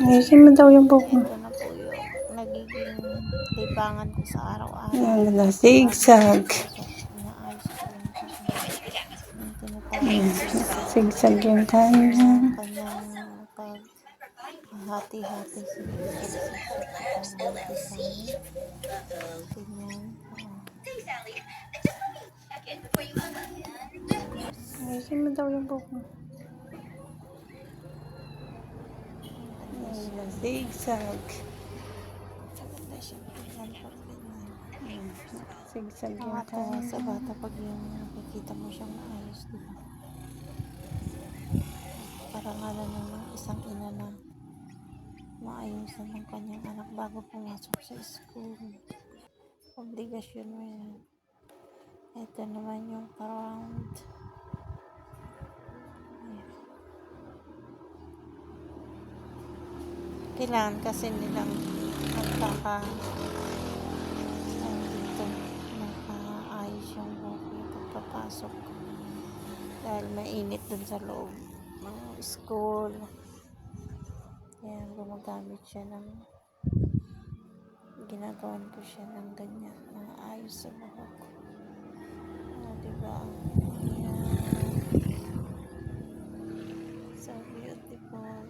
Ayusin mo daw yung buhok mo. Ito na po yung nagiging libangan ko sa araw-araw. Yan na, zigzag. Inaayos ko rin siya. Yung tinatawag zigzag. Zigzag yung kanya. Kanyang hati-hati zigzag para design. Ganyan. Ayusin mo daw yung buhok mo. Yan na, zigzag. Maganda siya. Zigzag yung Nakatawa kanya. sa bata pag yung nakikita mo siyang maayos, diba? Karangalan ng isang ina na maayusan ng kanyang anak bago pumasok sa school. Obligasyon mo yan. Ito naman yung around. Kailangan kasi nilang dito nakaayos yung buhok yung pagpapasok dahil mainit dun sa loob ng school. Kaya gumagamit siya ng ginagawan ko siya ng ganyan na ayos sa buhok. Diba? So beautiful.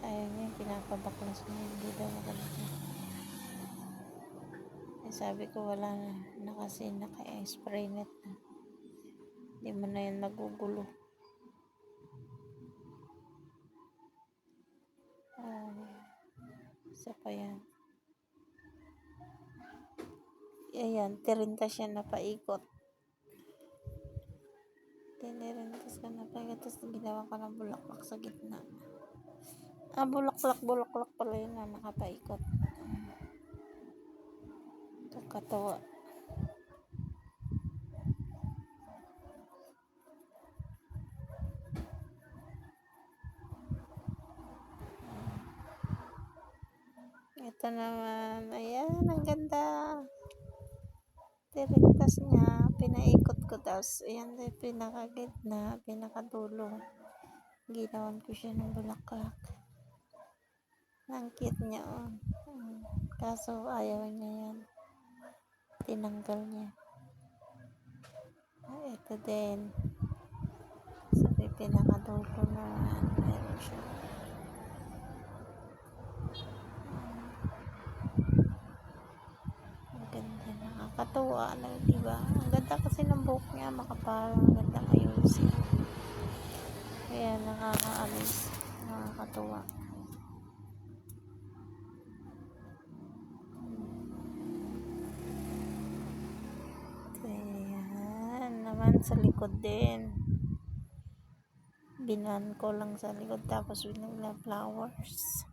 Ayaw niya, pinapabaklas niya, hindi daw maganda. Sabi ko wala na kasi naka-spray net na. Hindi mo na yan magugulo. Isa pa yan. Ayan, tirinta siya na paikot. Tinirintas ka na paikot, tapos ginawa ka ng bulaklak sa gitna. Bulaklak pala yun na nakapaikot. Kakatawa. Ito naman, ayan, ang ganda. Tirintas niya, pinaikot ko, tapos ayan, pinakagitna, pinakadulo. Ginawan ko siya ng bulaklak. Ang cute niya, oh. Kaso ayaw niya yan. Tinanggal niya. Ito din. Sabi pinakadulo na meron siya. Ang ganda, nakakatuwa na, diba? Ang ganda kasi ng buhok niya, makapal. Ang ganda ayusin. Kaya nakakaalis, nakakatuwa. Ayan naman sa likod din. Binan ko lang sa likod tapos binigla flowers.